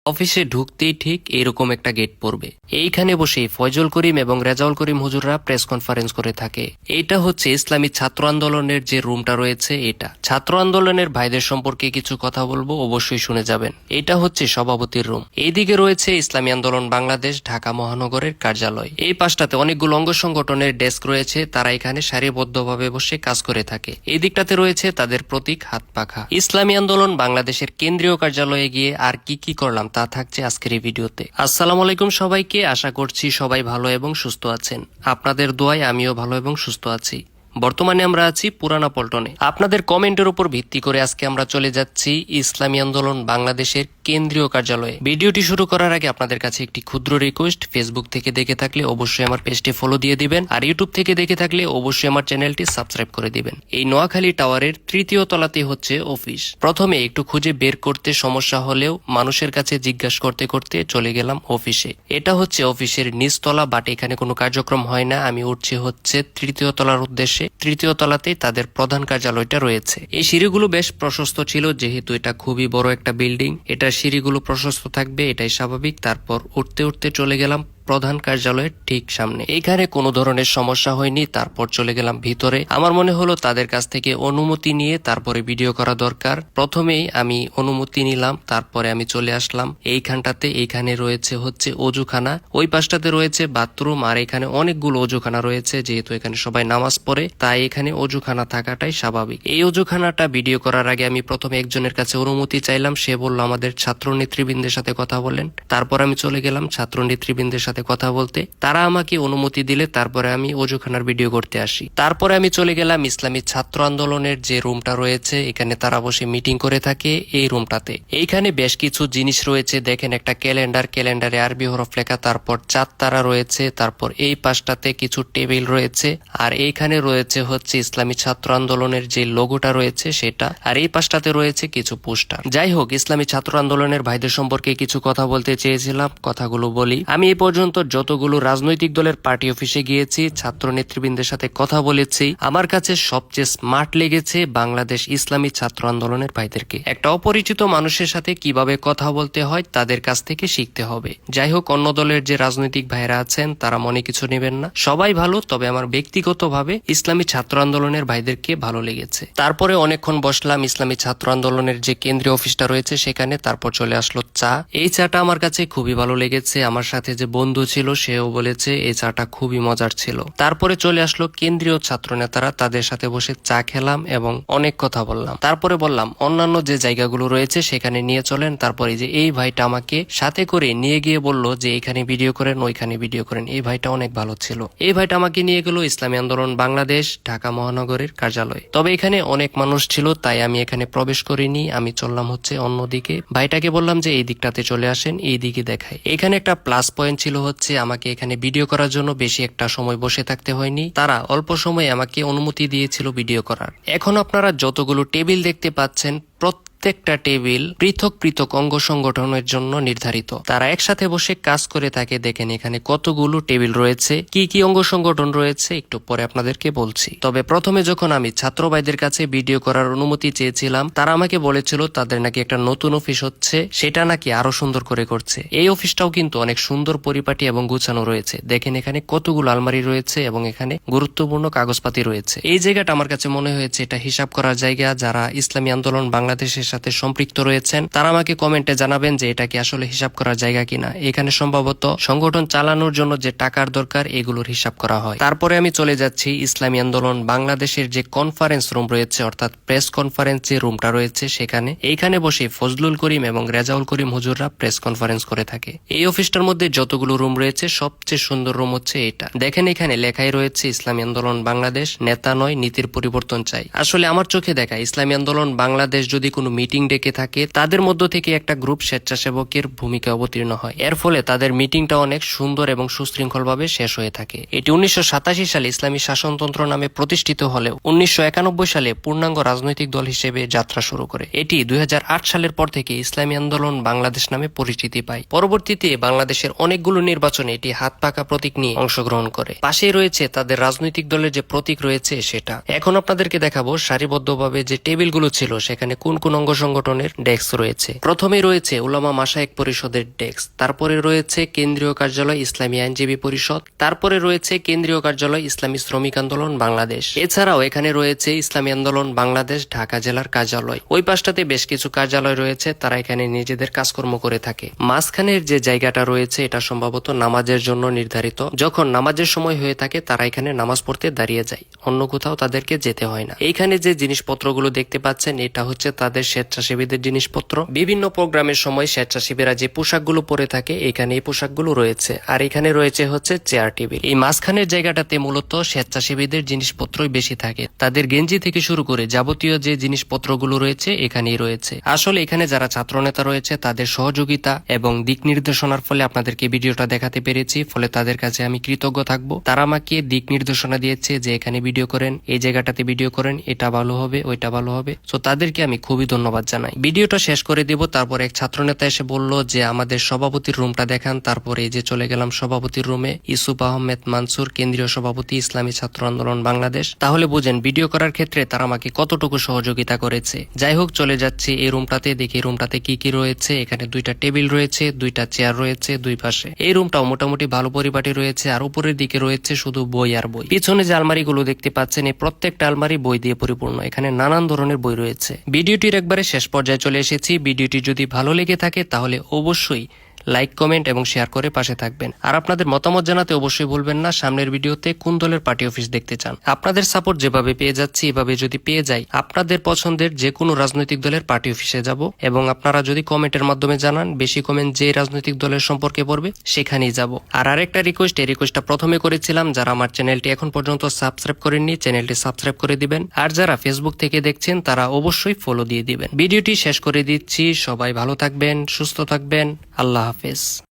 অফিসে ঢুকতেই ঠিক এরকম একটা গেট পড়বে। এইখানে বসে ফয়জুল করিম এবং রেজাউল করিম হুজুররা প্রেস কনফারেন্স করে থাকে। এটা হচ্ছে ইসলামী ছাত্র আন্দোলনের যে রুমটা রয়েছে। এটা ছাত্র আন্দোলনের ভাইদের সম্পর্কে কিছু কথা বলবো, অবশ্যই শুনে যাবেন। এটা হচ্ছে সভাপতির রুম। এইদিকে রয়েছে ইসলামী আন্দোলন বাংলাদেশ ঢাকা মহানগরের কার্যালয়। এই পাশটাতে অনেকগুলো অঙ্গ সংগঠনের ডেস্ক রয়েছে, তারা এখানে সারিবদ্ধভাবে বসে কাজ করে থাকে। এই দিকটাতে রয়েছে তাদের প্রতীক হাত পাখা। ইসলামী আন্দোলন বাংলাদেশের কেন্দ্রীয় কার্যালয়ে গিয়ে আর কি কি করলাম তা থাকছে আজকের এই ভিডিওতে। আসসালামু আলাইকুম সবাইকে, আশা করছি সবাই ভালো এবং সুস্থ আছেন। আপনাদের দোয়ায় আমিও ভালো এবং সুস্থ আছি। বর্তমানে আমরা আছি পুরানা পল্টনে। আপনাদের কমেন্টের উপর ভিত্তি করে আজকে আমরা চলে যাচ্ছি ইসলামী আন্দোলন বাংলাদেশের কেন্দ্রীয় কার্যালয়ে। ভিডিওটি শুরু করার আগে আপনাদের কাছে একটি ক্ষুদ্র রিকোয়েস্ট, ফেসবুক থেকে দেখে থাকলে অবশ্যই আমার পেজটি ফলো দিয়ে দিবেন, আর ইউটিউব থেকে দেখে থাকলে অবশ্যই আমার চ্যানেলটি সাবস্ক্রাইব করে দিবেন। এই নোয়াখালী টাওয়ারের তৃতীয় তলাতে হচ্ছে অফিস। প্রথমে একটু খুঁজে বের করতে সমস্যা হলেও মানুষের কাছে জিজ্ঞাসা করতে করতে চলে গেলাম অফিসে। এটা হচ্ছে অফিসের নিচতলা, বাট এখানে কোনো কার্যক্রম হয় না। আমি উঠছি হচ্ছে তৃতীয় তলার উদ্দেশ্যে। তৃতীয় তলাতে তাদের প্রধান কার্যালয়টা রয়েছে। এই সিঁড়িগুলো বেশ প্রশস্ত ছিল, যেহেতু এটা খুবই বড় একটা বিল্ডিং। এটার সিঁড়িগুলো প্রশস্ত থাকবে, এটাই স্বাভাবিক। তারপর উঠতে উঠতে চলে গেলাম প্রধান কার্যালয়ের ঠিক সামনে। এখানে কোনো ধরনের সমস্যা হয়নি। তারপর চলে গেলাম ভিতরে। আমার মনে হলো তাদের কাছ থেকে অনুমতি নিয়ে তারপরে ভিডিও করা দরকার। প্রথমেই আমি অনুমতি নিলাম, তারপরে আমি চলে আসলাম এইখানটাতে। এইখানে রয়েছে হচ্ছে অজুখানা, ওই পাশটাতে রয়েছে বাথরুম, আর এখানে অনেকগুলো অজুখানা রয়েছে। যেহেতু এখানে সবাই নামাজ পড়ে, তাই এখানে অজুখানা থাকাটাই স্বাভাবিক। এই অজুখানাটা ভিডিও করার আগে আমি প্রথমে একজনের কাছে অনুমতি চাইলাম। সে বলল আমাদের ছাত্র নেতৃবৃন্দের সাথে কথা বলেন। তারপর আমি চলে গেলাম ছাত্র নেতৃবৃন্দের সাথে কথা বলতে। তারা আমাকে অনুমতি দিলে তারপরে আমি অজুখানার ভিডিও করতে আসি। তারপরে আমি চলে গেলাম ইসলামী ছাত্র আন্দোলনের যে রুমটা রয়েছে, এখানে তারা বসে মিটিং করে থাকে এই রুমটাতে। এইখানে বেশ কিছু জিনিস রয়েছে, দেখেন একটা ক্যালেন্ডার, ক্যালেন্ডারে আরবি হরফ লেখা, তারপর চাঁদ তারা রয়েছে, তারপর এই পাশটাতে কিছু টেবিল রয়েছে, আর এইখানে রয়েছে হচ্ছে ইসলামী ছাত্র আন্দোলনের যে লোগোটা রয়েছে সেটা, আর এই পাশটাতে রয়েছে কিছু পোস্টার। যাই হোক, ইসলামী ছাত্র আন্দোলনের ভাইদের সম্পর্কে কিছু কথা বলতে চেয়েছিলাম, কথাগুলো বলি। আমি এই পর্যন্ত যতগুলো রাজনৈতিক দলের পার্টি অফিসে গিয়েছি, ছাত্র নেতৃবৃন্দের সাথে কথা বলেছি, আমার কাছে সবচেয়ে স্মার্ট লেগেছে বাংলাদেশ ইসলামী ছাত্র আন্দোলনের ভাইদেরকে। একটা অপরিচিত মানুষের সাথে কিভাবে কথা বলতে হয় তাদের কাছ থেকে শিখতে হবে। যাই হোক, অন্য দলের যে রাজনৈতিক ভাইরা আছেন তারা মনে কিছু নেবেন না, সবাই ভালো, তবে আমার ব্যক্তিগতভাবে ইসলামী ছাত্র আন্দোলনের ভাইদেরকে ভালো লেগেছে। তারপরে অনেকক্ষণ বসলাম ইসলামী ছাত্র আন্দোলনের যে কেন্দ্রীয় অফিসটা রয়েছে সেখানে। তারপর চলে আসলো চা। এই চাটা আমার কাছে খুবই ভালো লেগেছে। আমার সাথে যে বন্ধু ছিল সেও বলেছে এই চাটা খুবই মজার ছিল। তারপরে চলে আসলো কেন্দ্রীয় ছাত্র নেতারা, তাদের সাথে বসে চা খেলাম এবং অনেক কথা বললাম। তারপরে বললাম অন্যান্য যে জায়গাগুলো রয়েছে সেখানে নিয়ে চলেন। তারপরে যে এই ভাইটা আমাকে সাথে করে নিয়ে গিয়ে বলল যে এখানে ভিডিও করেন, ওইখানে ভিডিও করেন। এই ভাইটা অনেক ভালো ছিল। এই ভাইটা আমাকে নিয়ে গেল ইসলামী আন্দোলন বাংলাদেশ ঢাকা মহানগরের কার্যালয়। তবে এখানে অনেক মানুষ ছিল, তাই আমি এখানে প্রবেশ করিনি। আমি চললাম হচ্ছে অন্যদিকে। ভাইটাকে বললাম যে এই দিকটাতে চলে আসেন, এই দিকে দেখায়। এখানে একটা প্লাস পয়েন্ট ছিল হচ্ছে আমাকে এখানে ভিডিও করার জন্য বেশি একটা সময় বসে থাকতে হয়নি। তারা অল্প সময়ে আমাকে অনুমতি দিয়েছিল ভিডিও করার। এখন আপনারা যতগুলো টেবিল দেখতে পাচ্ছেন, প্রত্যেকটা টেবিল পৃথক পৃথক অঙ্গ সংগঠনের জন্য নির্ধারিত। তারা একসাথে বসে কাজ করে থাকে। দেখেন এখানে কতগুলো টেবিল রয়েছে, কি কি অঙ্গ সংগঠন রয়েছে একটু পরে আপনাদেরকে বলছি। তবে প্রথমে যখন আমি ছাত্র ভাইদের কাছে ভিডিও করার অনুমতি চেয়েছিলাম, তারা আমাকে বলেছিল তাদের নাকি একটা নতুন অফিস হচ্ছে, সেটা নাকি আরো সুন্দর করে করছে। এই অফিসটাও কিন্তু অনেক সুন্দর পরিপাটি এবং গুছানো রয়েছে। দেখেন এখানে কতগুলো আলমারি রয়েছে এবং এখানে গুরুত্বপূর্ণ কাগজপাতি রয়েছে। এই জায়গাটা আমার কাছে মনে হয়েছে এটা হিসাব করার জায়গা। যারা ইসলামী আন্দোলন বাংলাদেশের সাথে সম্পৃক্ত রয়েছেন তারা আমাকে কমেন্টে জানাবেন যে এটা কি আসলে হিসাব করার জায়গা কিনা। এখানে সম্ভবত সংগঠন চালানোর জন্য যে টাকার দরকার এগুলোর হিসাব করা হয়। তারপরে আমি চলে যাচ্ছি ইসলামী আন্দোলন বাংলাদেশের যে কনফারেন্স রুম রয়েছে, অর্থাৎ প্রেস কনফারেন্স যে রুমটা রয়েছে সেখানে। এইখানে বসে ফজলুল করিম এবং রেজাউল করিম হুজুররা প্রেস কনফারেন্স করে থাকে। এই অফিসটার মধ্যে যতগুলো রুম রয়েছে সবচেয়ে সুন্দর রুম হচ্ছে এটা। দেখেন এখানে লেখাই রয়েছে ইসলামী আন্দোলন বাংলাদেশ নেতা নয় নীতির পরিবর্তন চাই। আসলে আমার চোখে দেখা ইসলামী আন্দোলন বাংলাদেশ যদি কোনো মিটিং ডেকে থাকে, তাদের মধ্য থেকে একটা গ্রুপ স্বেচ্ছাসেবকের ভূমিকা অবতীর্ণ হয়। এর ফলে তাদের মিটিংটা অনেক সুন্দর এবং সুশৃঙ্খলভাবে শেষ হয়ে থাকে। এটি 1987 সালে ইসলামী শাসনতন্ত্র নামে প্রতিষ্ঠিত হলেও 1991 সালে পূর্ণাঙ্গ রাজনৈতিক দল হিসেবে যাত্রা শুরু করে। এটি 2008 সালের পর থেকে ইসলামী আন্দোলন বাংলাদেশ নামে পরিচিতি পায়। পরবর্তীতে বাংলাদেশের অনেকগুলো নির্বাচনে এটি হাত পাকা প্রতীক নিয়ে অংশগ্রহণ করে। পাশেই রয়েছে তাদের রাজনৈতিক দলের যে প্রতীক রয়েছে সেটা। এখন আপনাদেরকে দেখাবো সারিবদ্ধভাবে যে টেবিলগুলো ছিল সেখানে কোন কোন অঙ্গ অঙ্গ সংগঠনের ডেস্ক রয়েছে। প্রথমে রয়েছে উলামা মাশায়েখ পরিষদের ডেস্ক, তারপরে রয়েছে কেন্দ্রীয় কার্যালয় ইসলামী আইনজীবী পরিষদ, তারপরে রয়েছে কেন্দ্রীয় কার্যালয় ইসলামী শ্রমিক আন্দোলন বাংলাদেশ। এছাড়াও এখানে রয়েছে ইসলামী আন্দোলন বাংলাদেশ ঢাকা জেলার কার্যালয়। ওই পাশটাতে বেশ কিছু কার্যালয় রয়েছে, তারা এখানে নিজেদের কাজকর্ম করে থাকে। মাঝখানের যে জায়গাটা রয়েছে এটা সম্ভবত নামাজের জন্য নির্ধারিত। যখন নামাজের সময় হয়ে থাকে তারা এখানে নামাজ পড়তে দাঁড়িয়ে যায়, অন্য কোথাও তাদেরকে যেতে হয় না। এইখানে যে জিনিসপত্রগুলো দেখতে পাচ্ছেন এটা হচ্ছে তাদের স্বেচ্ছাসেবীদের জিনিসপত্র। বিভিন্ন প্রোগ্রামের সময় স্বেচ্ছাসেবীরা যে পোশাকগুলো পরে থাকে এখানে এই পোশাকগুলো রয়েছে। আর এখানে রয়েছে হচ্ছে চেয়ার টেবিল। এই মাঝখানের জায়গাটাতে মূলত স্বেচ্ছাসেবীদের জিনিসপত্রই বেশি থাকে। তাদের গেঞ্জি থেকে শুরু করে যাবতীয় যে জিনিসপত্রগুলো রয়েছে এখানেই রয়েছে। আসলে এখানে যারা ছাত্রনেতা রয়েছে তাদের সহযোগিতা এবং দিক নির্দেশনার ফলে আপনাদেরকে ভিডিওটা দেখাতে পেরেছি, ফলে তাদের কাছে আমি কৃতজ্ঞ থাকবো। তারা আমাকে দিক নির্দেশনা দিয়েছে যে এখানে ভিডিও করেন, এই জায়গাটাতে ভিডিও করেন, এটা ভালো হবে, ওইটা ভালো হবে। তো তাদেরকে আমি খুবই ধন্যবাদ জানাই। ভিডিওটা শেষ করে দেব। তারপর এক ছাত্রনেতা এসে বলল যে আমাদের সভাপতির রুমটা দেখান। তারপরে এই যে চলে গেলাম সভাপতির রুমে। ইউসুফ আহমেদ মানসুর, কেন্দ্রীয় সভাপতি ইসলামী ছাত্র আন্দোলন বাংলাদেশ। তাহলে বুঝেন ভিডিও করার ক্ষেত্রে তারা আমাকে কতটুকু সহযোগিতা করেছে। যাই হোক, চলে যাচ্ছি এই রুমটাতে। দেখি রুমটাতে কি কি রয়েছে। এখানে দুইটা টেবিল রয়েছে, দুইটা চেয়ার রয়েছে দুই পাশে। এই রুমটাও মোটামুটি ভালো পরিপাটি রয়েছে। আর উপরের দিকে রয়েছে শুধু বই আর বই। পিছনে যে আলমারিগুলো দেখতে পাচ্ছেন এই প্রত্যেকটা আলমারি বই দিয়ে পরিপূর্ণ। এখানে নানান ধরনের বই রয়েছে। ভিডিওটির একবারে শেষ পর্যায়ে চলে এসেছি। ভিডিওটি যদি ভালো লেগে থাকে তাহলে অবশ্যই লাইক, কমেন্ট এবং শেয়ার করে পাশে থাকবেন। আর আপনাদের মতামত জানাতে অবশ্যই ভুলবেন না সামনের ভিডিওতে কোন দলের পার্টি অফিস দেখতে চান। আপনাদের সাপোর্ট যেভাবে পেয়ে যাচ্ছি এভাবে যদি পেয়ে যাই আপনাদের পছন্দের যে কোনো রাজনৈতিক দলের পার্টি অফিসে যাব। এবং আপনারা যদি কমেন্টের মাধ্যমে জানান, বেশি কমেন্ট যে রাজনৈতিক দলের সম্পর্কে পড়বে সেখানেই যাব। আর আরেকটা রিকোয়েস্ট, এই রিকোয়েস্টটা প্রথমে করেছিলাম, যারা আমার চ্যানেলটি এখন পর্যন্ত সাবস্ক্রাইব করেননি চ্যানেলটি সাবস্ক্রাইব করে দিবেন। আর যারা ফেসবুক থেকে দেখছেন তারা অবশ্যই ফলো দিয়ে দিবেন। ভিডিওটি শেষ করে দিচ্ছি। সবাই ভালো থাকবেন, সুস্থ থাকবেন। আল্লাহ হাফেজ।